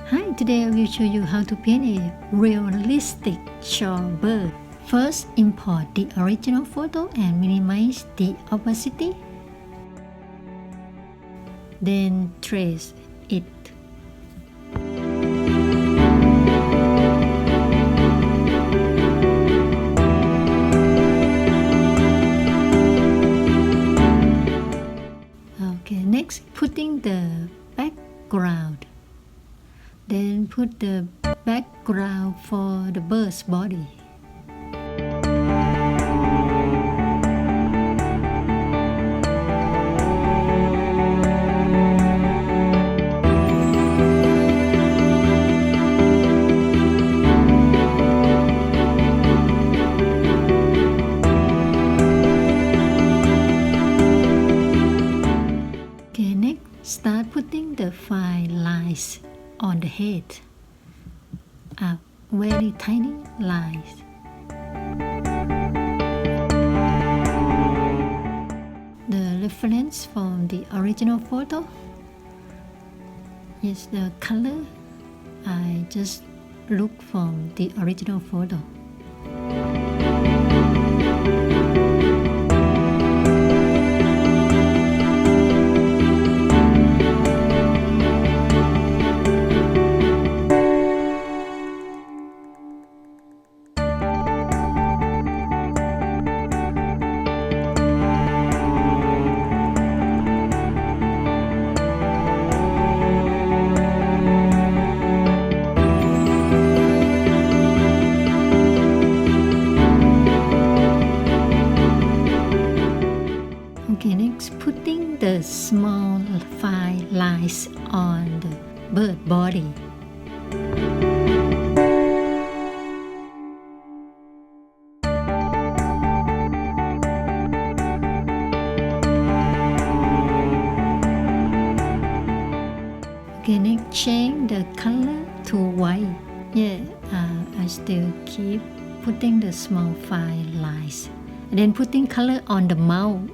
Hi, today I will show you how to paint a realistic shorebird. First, import the original photo and minimize the opacity. Then trace it. Okay, next putting the background. Then put the background for the bird's body. Okay, next start putting the fine lines on the head, very tiny lines. The reference from the original photo is the color. I just look from the original photo. Okay, next putting the small fine lines on the bird body. Okay, next change the color to white. I still keep putting the small fine lines. And then putting color on the mouth.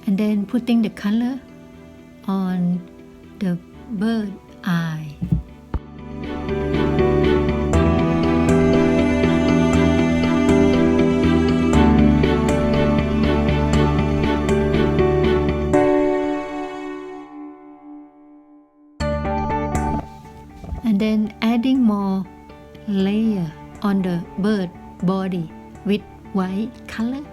And then putting the color on the bird eye. And then adding more layer on the bird body with white color.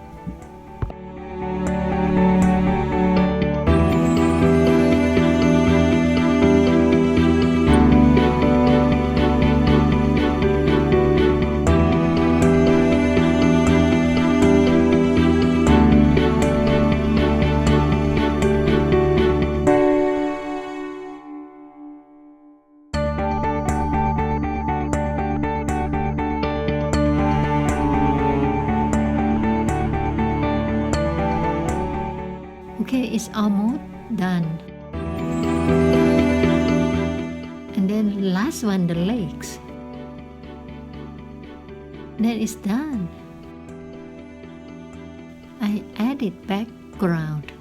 Okay, it's almost done. And then last one, the legs. Then it's done. I added background.